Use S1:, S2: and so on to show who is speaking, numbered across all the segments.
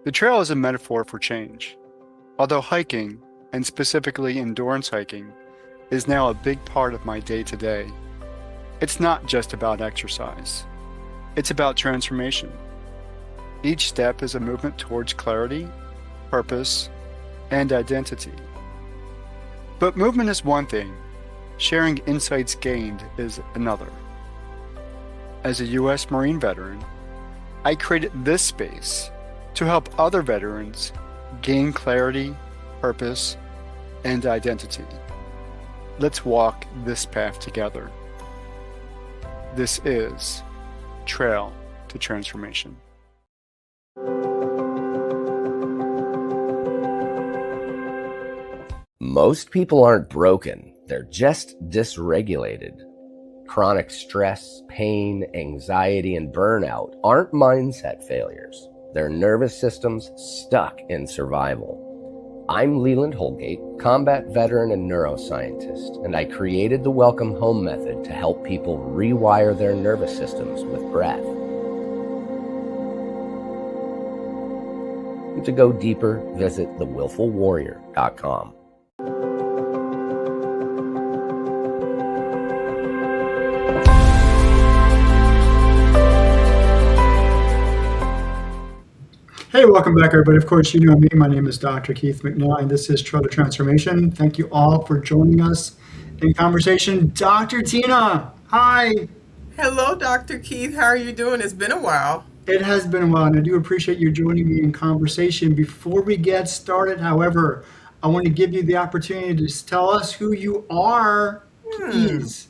S1: The trail is a metaphor for change. Although hiking, and specifically endurance hiking, is now a big part of my day-to-day, it's not just about exercise. It's about transformation. Each step is a movement towards clarity, purpose, and identity. But movement is one thing, sharing insights gained is another. As a U.S. Marine veteran, I created this space to help other veterans gain clarity, purpose, and identity. Let's walk this path together. This is Trail to Transformation.
S2: Most people aren't broken, they're just dysregulated. Chronic stress, pain, anxiety, and burnout aren't mindset failures. They're nervous systems stuck in survival. I'm Leland Holgate, combat veteran and neuroscientist, and I created the Welcome Home Method to help people rewire their nervous systems with breath. To go deeper, visit thewillfulwarrior.com.
S3: Hey, welcome back, everybody. Of course, you know me. My name is Dr. Keith McNeil, and this is Trail to Transformation. Thank you all for joining us in conversation. Dr. Tina, hi.
S4: Hello, Dr. Keith. How are you doing? It's been a while.
S3: It has been a while, and I do appreciate you joining me in conversation. Before we get started, however, I want to give you the opportunity to tell us who you are, please.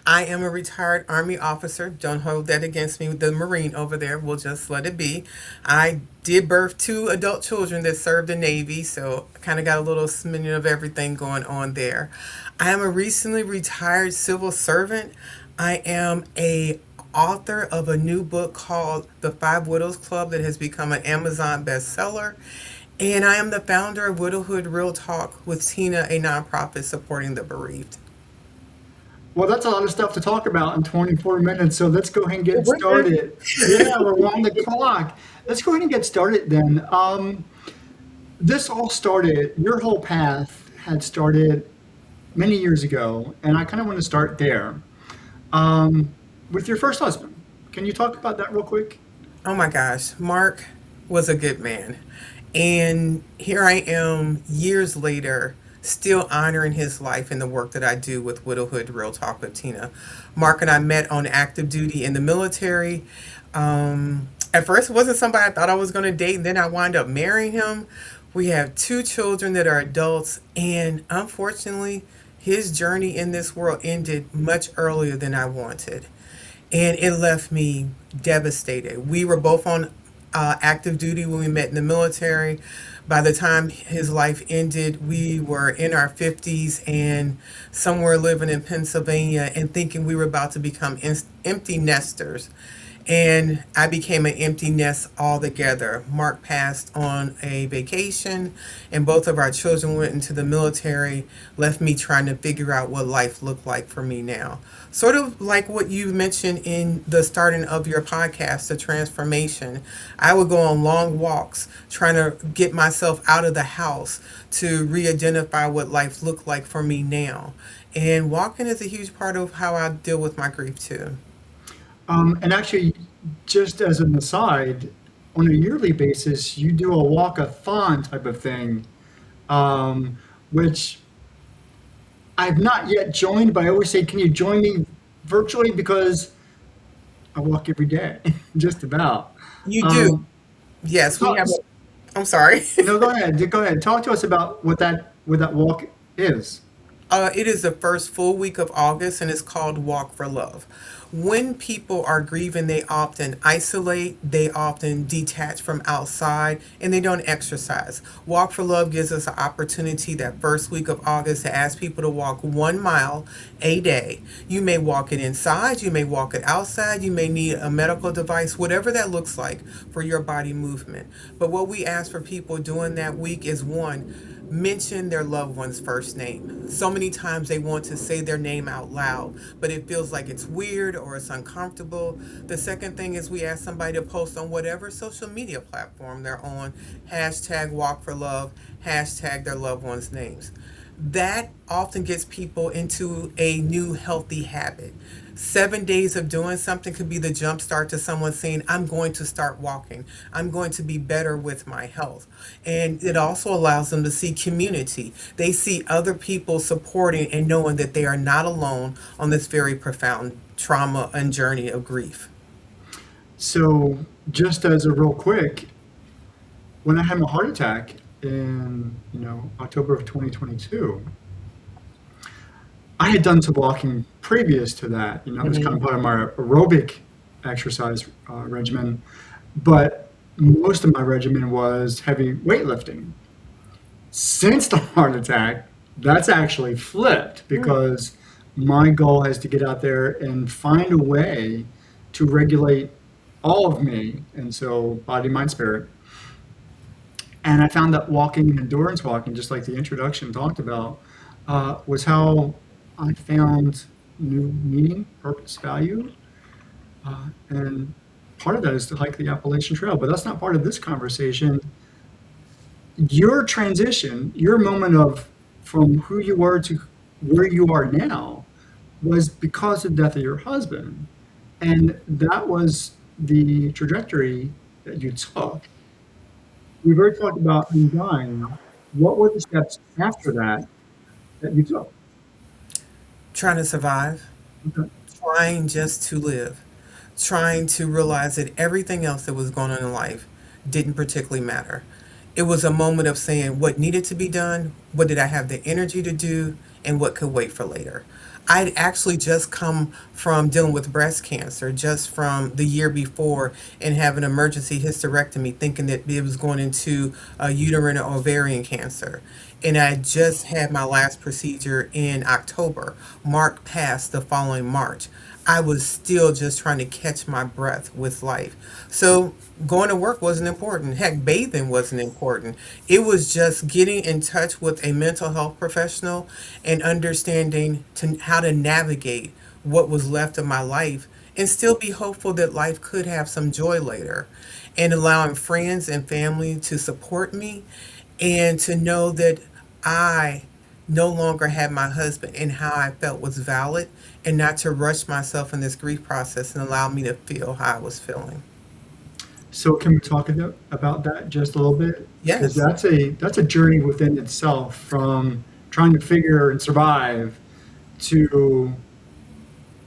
S4: I am a retired Army officer. Don't hold that against me with the Marine over there. We'll just let it be. I did birth two adult children that served the Navy, so I kind of got a little smidgen of everything going on there. I am a recently retired civil servant. I am a author of a new book called The Five Widows Club that has become an Amazon bestseller. And I am the founder of Widowhood Real Talk with Tina, a nonprofit supporting the bereaved.
S3: Well, that's a lot of stuff to talk about in 24 minutes, so let's go ahead and get started. Yeah, we're on the clock. Let's go ahead and get started then. This all started, your whole path had started many years ago, and I kind of want to start there. With your first husband. Can you talk about that real quick?
S4: Oh my gosh, Mark was a good man. And here I am years later, still honoring his life and the work that I do with Widowhood Real Talk with Tina. Mark and I met on active duty in the military. At first, it wasn't somebody I thought I was going to date, and then I wound up marrying him. We have two children that are adults, and unfortunately, his journey in this world ended much earlier than I wanted. And it left me devastated. We were both on active duty when we met in the military. By the time his life ended, we were in our 50s and somewhere living in Pennsylvania and thinking we were about to become empty nesters. And I became an empty nest altogether. Mark passed on a vacation, and both of our children went into the military, left me trying to figure out what life looked like for me now. Sort of like what you mentioned in the starting of your podcast, The Transformation. I would go on long walks trying to get myself out of the house to re-identify what life looked like for me now. And walking is a huge part of how I deal with my grief too.
S3: And actually, just as an aside, on a yearly basis, you do a walk-a-thon type of thing, which I've not yet joined, but I always say, can you join me virtually? Because I walk every day, just about.
S4: You do. Yes, we have. I'm sorry.
S3: No, go ahead. Go ahead. Talk to us about what that walk is.
S4: It is the first full week of August, and it's called Walk for Love. When people are grieving, they often isolate, they often detach from outside, and they don't exercise. Walk for Love gives us an opportunity that first week of August to ask people to walk 1 mile a day. You may walk it inside, you may walk it outside, you may need a medical device, whatever that looks like for your body movement. But what we ask for people during that week is one, mention their loved one's first name. So many times they want to say their name out loud, but it feels like it's weird or it's uncomfortable. The second thing is we ask somebody to post on whatever social media platform they're on, hashtag walk for love, hashtag their loved ones' names. That often gets people into a new healthy habit. 7 days of doing something could be the jump start to someone saying, I'm going to start walking. I'm going to be better with my health. And it also allows them to see community. They see other people supporting and knowing that they are not alone on this very profound trauma and journey of grief.
S3: So, just as a real quick, when I had my heart attack in October of 2022, I had done some walking previous to that. It was kind of
S4: Mhm.
S3: part of my aerobic exercise regimen, but most of my regimen was heavy weightlifting. Since the heart attack, that's actually flipped
S4: Mm.
S3: because my goal is to get out there and find a way to regulate all of me, and so body, mind, spirit. And I found that walking and endurance walking, just like the introduction talked about, was how I found new meaning, purpose, value. And part of that is to hike the Appalachian Trail, but that's not part of this conversation. Your transition, your moment of from who you were to where you are now was because of the death of your husband. And that was the trajectory that you took. We've already talked about him dying. What were the steps after that that you took?
S4: Trying to survive,
S3: Okay.
S4: trying just to live, trying to realize that everything else that was going on in life didn't particularly matter. It was a moment of saying what needed to be done, what did I have the energy to do, and what could wait for later. I'd actually just come from dealing with breast cancer just from the year before and have an emergency hysterectomy thinking that it was going into uterine or ovarian cancer. And I just had my last procedure in October. Mark passed the following March. I was still just trying to catch my breath with life. So going to work wasn't important. Heck, bathing wasn't important. It was just getting in touch with a mental health professional and understanding how to navigate what was left of my life and still be hopeful that life could have some joy later. And allowing friends and family to support me and to know that I no longer had my husband and how I felt was valid and not to rush myself in this grief process and allow me to feel how I was feeling.
S3: So can we talk about that just a little bit? Because
S4: Yes.
S3: that's a journey within itself from trying to figure and survive to,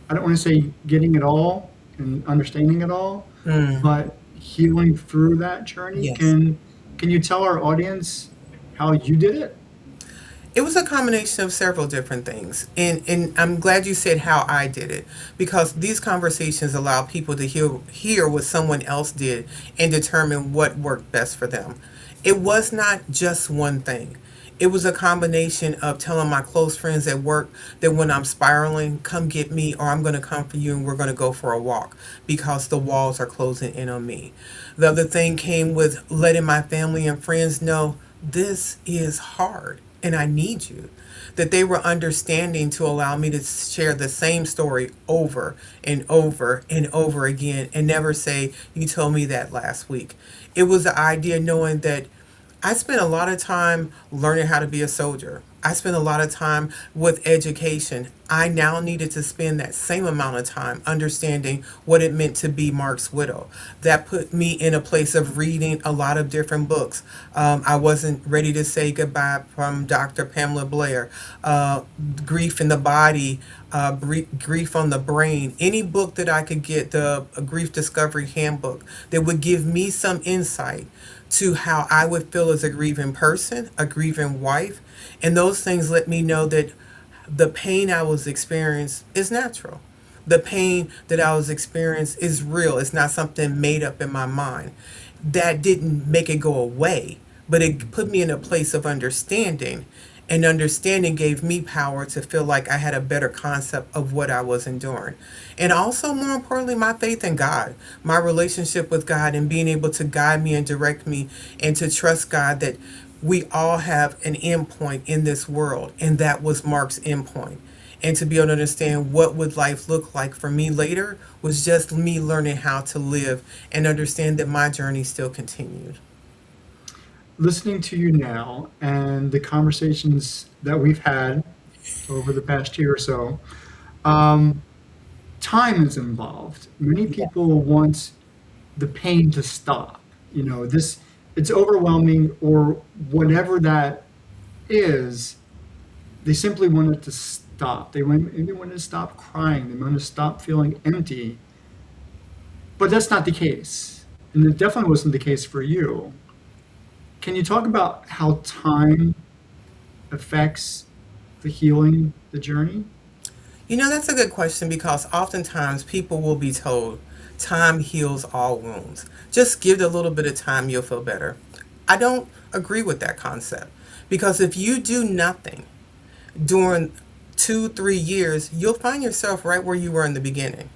S3: I don't want to say getting it all and understanding it all,
S4: Mm,
S3: but healing through that journey.
S4: yes.
S3: Can you tell our audience how you did it?
S4: It was a combination of several different things. And I'm glad you said how I did it because these conversations allow people to hear what someone else did and determine what worked best for them. It was not just one thing. It was a combination of telling my close friends at work that when I'm spiraling, come get me or I'm going to come for you and we're going to go for a walk because the walls are closing in on me. The other thing came with letting my family and friends know this is hard and I need you. That they were understanding to allow me to share the same story over and over and over again and never say, you told me that last week. It was the idea knowing that I spent a lot of time learning how to be a soldier. I spent a lot of time with education. I now needed to spend that same amount of time understanding what it meant to be Mark's widow. That put me in a place of reading a lot of different books. I wasn't ready to say goodbye from Dr. Pamela Blair, Grief in the Body, Grief on the Brain, any book that I could get, the Grief Discovery Handbook, that would give me some insight to how I would feel as a grieving person, a grieving wife. And those things let me know that the pain I was experiencing is natural. The pain that I was experiencing is real. It's not something made up in my mind. That didn't make it go away, but it put me in a place of understanding. And understanding gave me power to feel like I had a better concept of what I was enduring. And also, more importantly, my faith in God, my relationship with God, and being able to guide me and direct me, and to trust God that we all have an endpoint in this world. And that was Mark's endpoint. and to be able to understand what would life look like for me later was just me learning how to live and understand that my journey still continued.
S3: Listening to you now and the conversations that we've had over the past year or so, um, time is involved. Many people want the pain to stop. This it's overwhelming or whatever that is. They simply want it to stop. They want to stop crying. They want to stop feeling empty. But that's not the case, and it definitely wasn't the case for you. Can you talk about how time affects the healing, the journey?
S4: That's a good question because oftentimes people will be told time heals all wounds. Just give it a little bit of time, you'll feel better. I don't agree with that concept because if you do nothing during 2, 3 years, you'll find yourself right where you were in the beginning.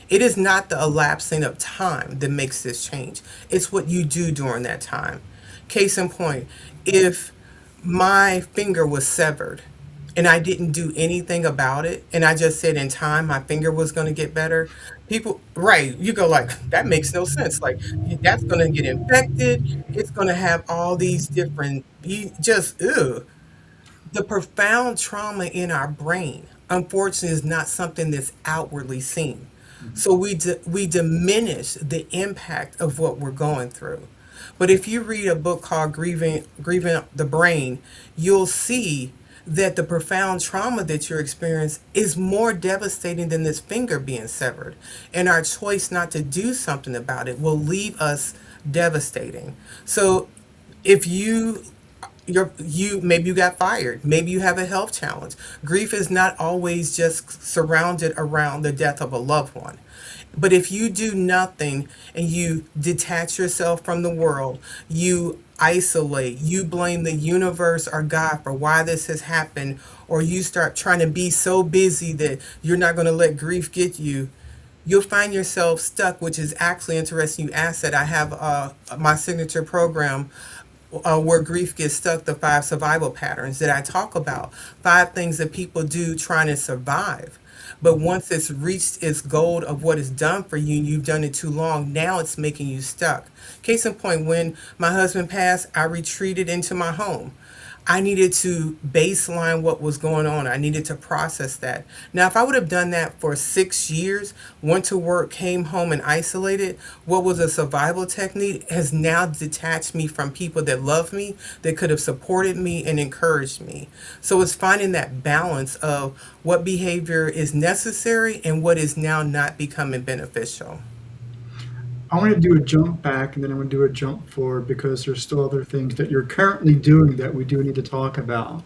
S4: It is not the elapsing of time that makes this change, it's what you do during that time. Case in point, if my finger was severed and I didn't do anything about it and I just said in time my finger was going to get better, people, right, you go like, that makes no sense. Like, that's going to get infected. It's going to have all these different, you just, ugh. The profound trauma in our brain, unfortunately, is not something that's outwardly seen. So we diminish the impact of what we're going through. But if you read a book called Grieving the Brain, you'll see that the profound trauma that you're experiencing is more devastating than this finger being severed. And our choice not to do something about it will leave us devastating. So if you maybe you got fired, maybe you have a health challenge. Grief is not always just surrounded around the death of a loved one. But if you do nothing and you detach yourself from the world, you isolate, you blame the universe or God for why this has happened, or you start trying to be so busy that you're not going to let grief get you, you'll find yourself stuck, which is actually interesting. You asked that. I have my signature program where grief gets stuck, the 5 survival patterns that I talk about. 5 things that people do trying to survive. But once it's reached its goal of what it's done for you, and you've done it too long, now it's making you stuck. Case in point, when my husband passed, I retreated into my home. I needed to baseline what was going on. I needed to process that. Now, if I would have done that for 6 years, went to work, came home, and isolated, what was a survival technique has now detached me from people that love me, that could have supported me and encouraged me. So it's finding that balance of what behavior is necessary and what is now not becoming beneficial.
S3: I want to do a jump back and then I want to do a jump forward because there's still other things that you're currently doing that we do need to talk about.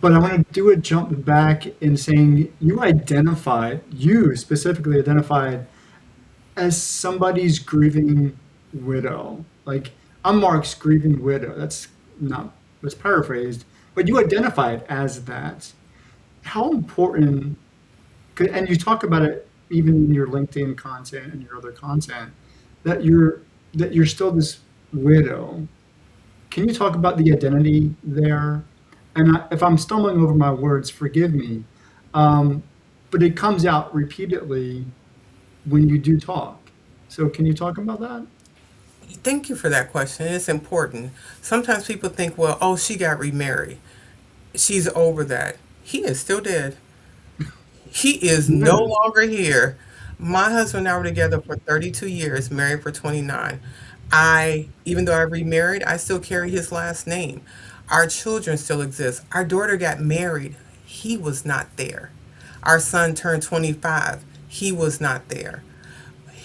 S3: But I want to do a jump back in saying you specifically identified as somebody's grieving widow. Like, I'm Mark's grieving widow. That's not, that's paraphrased, but you identified as that. How important, and you talk about it even in your LinkedIn content and your other content, that you're still this widow. Can you talk about the identity there? And if I'm stumbling over my words, forgive me. Um, but it comes out repeatedly when you do talk. So can you talk about that?
S4: Thank you for that question. It's important. Sometimes people think, well, oh, she got remarried. She's over that. He is still dead. He is no
S3: Yes.
S4: longer here. My husband and I were together for 32 years, married for 29. Even though I remarried, I still carry his last name. Our children still exist. Our daughter got married. He was not there. Our son turned 25. He was not there.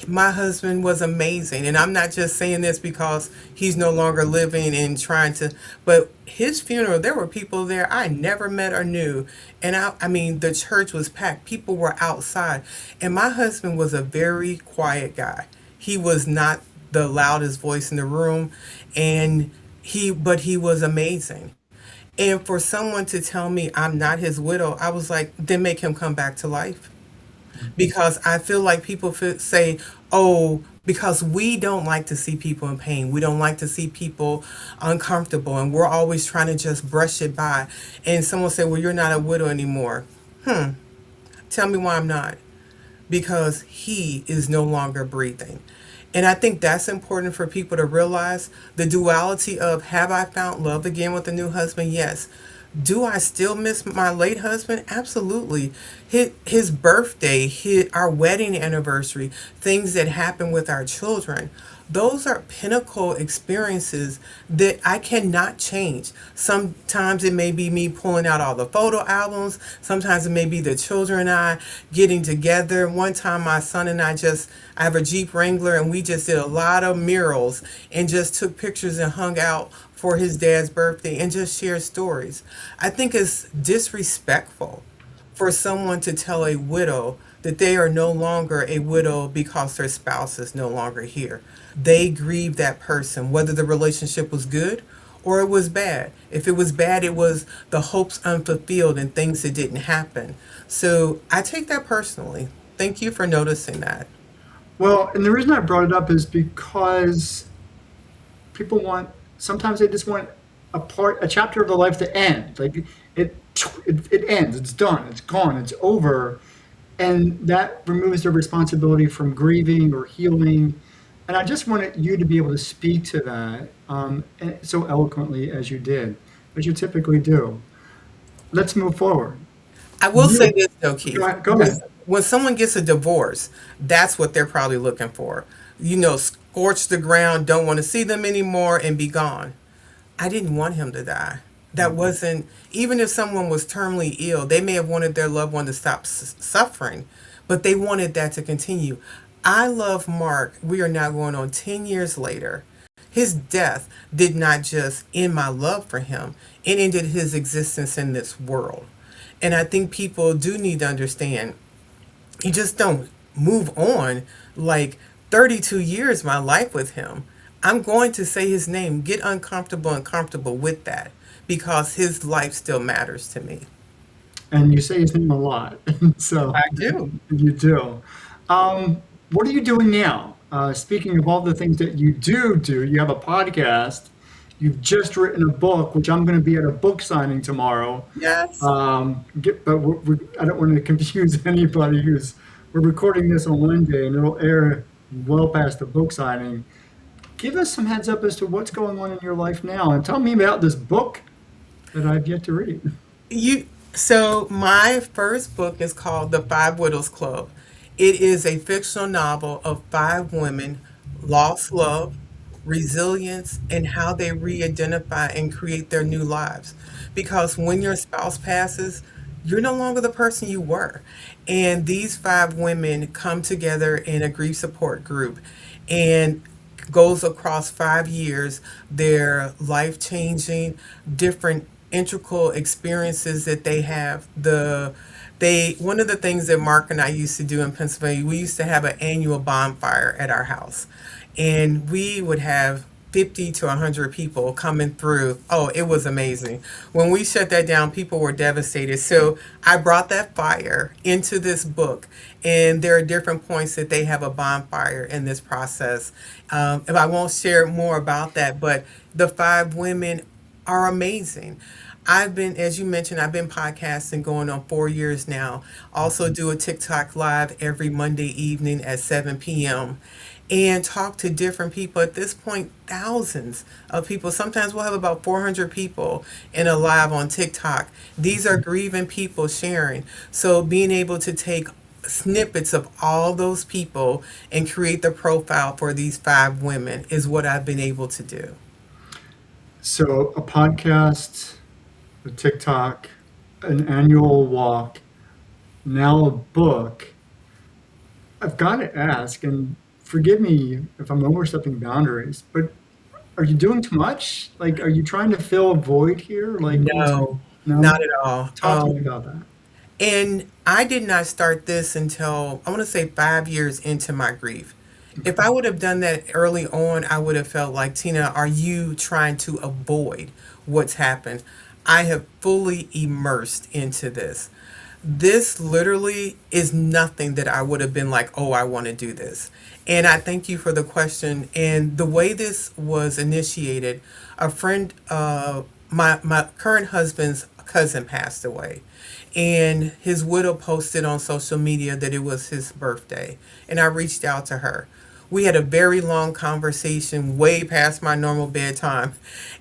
S4: My husband was amazing, and I'm not just saying this because he's no longer living and trying to, but his funeral, there were people there I never met or knew. And I mean, the church was packed, people were outside, and my husband was a very quiet guy. He was not the loudest voice in the room, and but he was amazing. And for someone to tell me I'm not his widow, I was like, then make him come back to life, because I feel like people say, oh, because we don't like to see people in pain. We don't like to see people uncomfortable, and we're always trying to just brush it by. And someone say, well, you're not a widow anymore. Tell me why I'm not. Because he is no longer breathing. And I think that's important for people to realize the duality of, have I found love again with a new husband? Yes. Do I still miss my late husband? Absolutely. His birthday, our wedding anniversary, things that happen with our children. Those are pinnacle experiences that I cannot change. Sometimes it may be me pulling out all the photo albums. Sometimes it may be the children and I getting together. One time my son and I have a Jeep Wrangler, and we just did a lot of murals and just took pictures and hung out for his dad's birthday and just shared stories. I think it's disrespectful for someone to tell a widow that they are no longer a widow because their spouse is no longer here. They grieve that person, whether the relationship was good or it was bad. If it was bad, it was the hopes unfulfilled and things that didn't happen. So I take that personally. Thank you for noticing that.
S3: Well, and the reason I brought it up is because people want, sometimes they just want a chapter of their life to end. Like it, it ends, it's done, it's gone, it's over. And that removes their responsibility from grieving or healing. And I just wanted you to be able to speak to that and so eloquently as you did, as you typically do. Let's move forward.
S4: I will say
S3: You,
S4: this though,
S3: go
S4: Keith.
S3: ahead. Go ahead.
S4: When someone gets a divorce, that's what they're probably looking for. Scorch the ground, don't want to see them anymore, and be gone. I didn't want him to die. That wasn't, even if someone was terminally ill, they may have wanted their loved one to stop suffering, but they wanted that to continue. I love Mark. We are now going on 10 years later. His death did not just end my love for him, it ended his existence in this world. And I think people do need to understand, you just don't move on. Like 32 years my life with him, I'm going to say his name, get uncomfortable and comfortable with that, because his life still matters to me.
S3: And you say his name a lot. So
S4: I do.
S3: you do. What are you doing now? Speaking of all the things that you do, you have a podcast. You've just written a book, which I'm going to be at a book signing tomorrow.
S4: Yes.
S3: But I don't want to confuse anybody we're recording this on Monday and it'll air well past the book signing. Give us some heads up as to what's going on in your life now and tell me about this book that I've yet to read.
S4: So my first book is called The Five Widows Club. It is a fictional novel of five women, lost love, resilience, and how they re-identify and create their new lives. Because when your spouse passes, you're no longer the person you were. And these five women come together in a grief support group and goes across 5 years, their life changing, different integral experiences that they have. One of the things that Mark and I used to do in Pennsylvania, we used to have an annual bonfire at our house, and we would have 50 to 100 people coming through. Oh, it was amazing. When we shut that down, people were devastated. So I brought that fire into this book, and there are different points that they have a bonfire in this process. And I won't share more about that, but the five women are amazing. As you mentioned, I've been podcasting going on 4 years now. Also do a TikTok live every Monday evening at 7 p.m. and talk to different people. At this point, thousands of people. Sometimes we'll have about 400 people in a live on TikTok. These are grieving people sharing. So being able to take snippets of all those people and create the profile for these five women is what I've been able to do.
S3: So a podcast, a TikTok, an annual walk, now a book. I've got to ask, and forgive me if I'm overstepping boundaries, but are you doing too much? Like, are you trying to fill a void here? Like,
S4: No,
S3: no?
S4: not at all.
S3: Talk to me about that.
S4: And I did not start this until, I want to say, 5 years into my grief. If I would have done that early on, I would have felt like, Tina, are you trying to avoid what's happened? I have fully immersed into this. This literally is nothing that I would have been like, oh, I want to do this. And I thank you for the question. And the way this was initiated, a friend, my current husband's cousin passed away, and his widow posted on social media that it was his birthday, and I reached out to her. We had a very long conversation, way past my normal bedtime.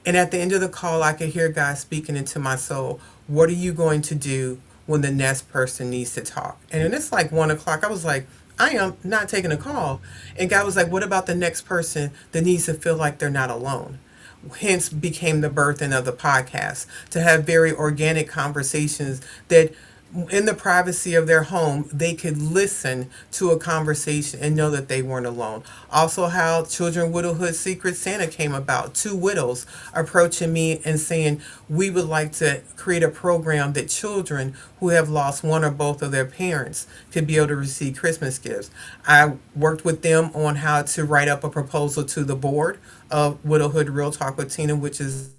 S4: And at the end of the call, I could hear God speaking into my soul. What are you going to do when the next person needs to talk? And then it's like 1 o'clock. I was like, I am not taking a call. And God was like, what about the next person that needs to feel like they're not alone? Hence became the birthing of the podcast, to have very organic conversations that in the privacy of their home they could listen to a conversation and know that they weren't alone. Also, how Children Widowhood Secret Santa came about. Two widows approaching me and saying, we would like to create a program that children who have lost one or both of their parents could be able to receive Christmas gifts. I worked with them on how to write up a proposal to the board of Widowhood Real Talk with Tina, which is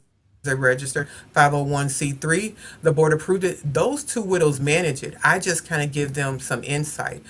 S4: a registered 501c3. The board approved it. Those two widows manage it. I just kind of give them some insight.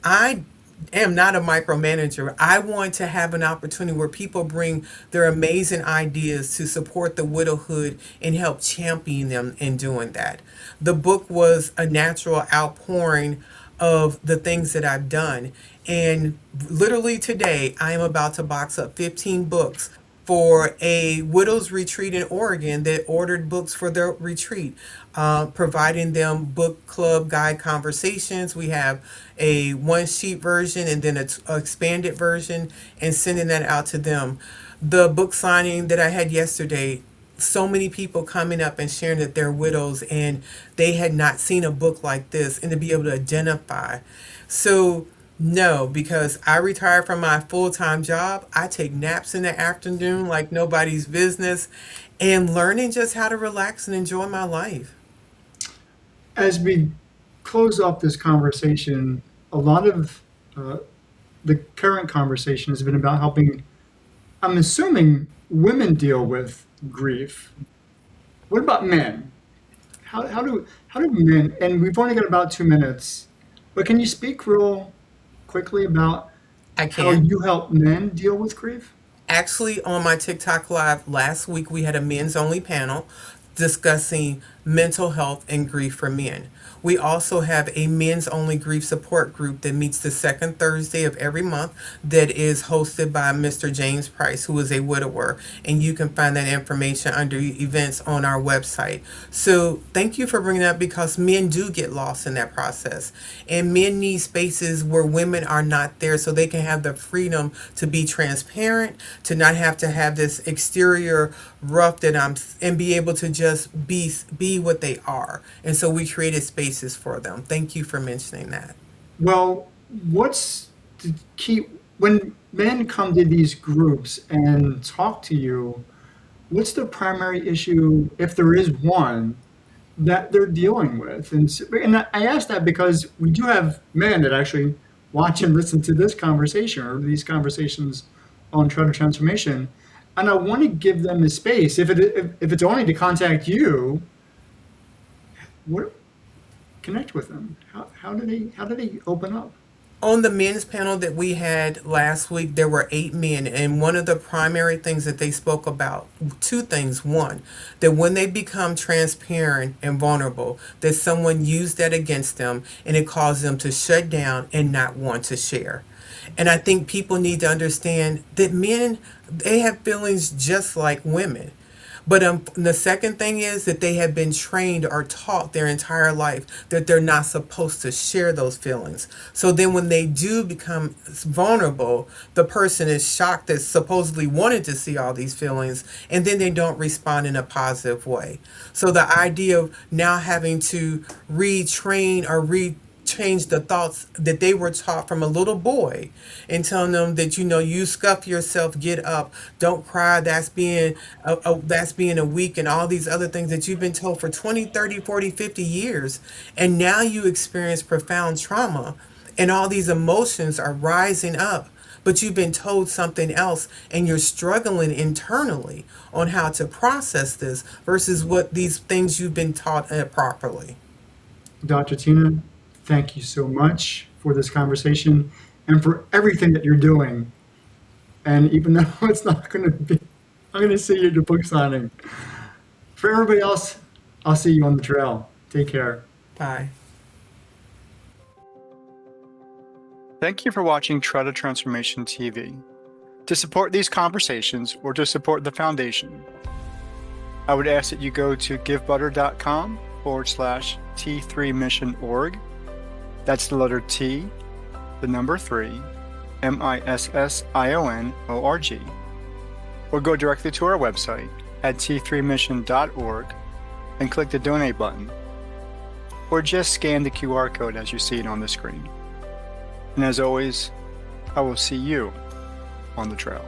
S4: I am not a micromanager. I want to have an opportunity where people bring their amazing ideas to support the widowhood and help champion them in doing that. The book was a natural outpouring of the things that I've done. And literally today, I am about to box up 15 books for a widows retreat in Oregon that ordered books for their retreat, providing them book club guide conversations. We have a one sheet version and then an expanded version, and sending that out to them. The book signing that I had yesterday, so many people coming up and sharing that they're widows and they had not seen a book like this, and to be able to identify. So no, because I retired from my full-time job. I take naps in the afternoon like nobody's business, and learning just how to relax and enjoy my life.
S3: As we close up this conversation, a lot of the current conversation has been about helping, I'm assuming, women deal with grief. What about men? How do men, and we've only got about 2 minutes, but can you speak real quickly about
S4: I
S3: how
S4: can.
S3: you help men deal with grief?
S4: Actually, on my TikTok live last week, we had a men's only panel discussing mental health and grief for men. We also have a men's only grief support group that meets the second Thursday of every month, that is hosted by Mr. James Price, who is a widower. And you can find that information under events on our website. So thank you for bringing that up, because men do get lost in that process. And men need spaces where women are not there, so they can have the freedom to be transparent, to not have to have this exterior rough that I'm, and be able to just be what they are. And so we created spaces for them. Thank you for mentioning that.
S3: Well, what's the key when men come to these groups and talk to you? What's the primary issue, if there is one, that they're dealing with? And I ask that because we do have men that actually watch and listen to this conversation or these conversations on Treasure Transformation, and I want to give them a space. If it's only to contact you, what connect with them? How do they open up?
S4: On the men's panel that we had last week, there were 8 men, and one of the primary things that they spoke about, two things. One, that when they become transparent and vulnerable, that someone used that against them and it caused them to shut down and not want to share. And I think people need to understand that men, they have feelings just like women. But the second thing is that they have been trained or taught their entire life that they're not supposed to share those feelings. So then when they do become vulnerable, the person is shocked that supposedly wanted to see all these feelings, and then they don't respond in a positive way. So the idea of now having to retrain or change the thoughts that they were taught from a little boy, and telling them that, you scuff yourself, get up, don't cry, that's being a weak, and all these other things that you've been told for 20, 30, 40, 50 years. And now you experience profound trauma, and all these emotions are rising up, but you've been told something else, and you're struggling internally on how to process this versus what these things you've been taught properly.
S3: Dr. Tina, thank you so much for this conversation and for everything that you're doing. And even though it's not going to be, I'm going to see you at the book signing. For everybody else, I'll see you on the trail. Take care.
S4: Bye.
S1: Thank you for watching Trail to Transformation TV. To support these conversations or to support the foundation, I would ask that you go to givebutter.com/T3missionorg. That's the letter T, the number 3, MISSIONORG. Or go directly to our website at t3mission.org and click the donate button. Or just scan the QR code as you see it on the screen. And as always, I will see you on the trail.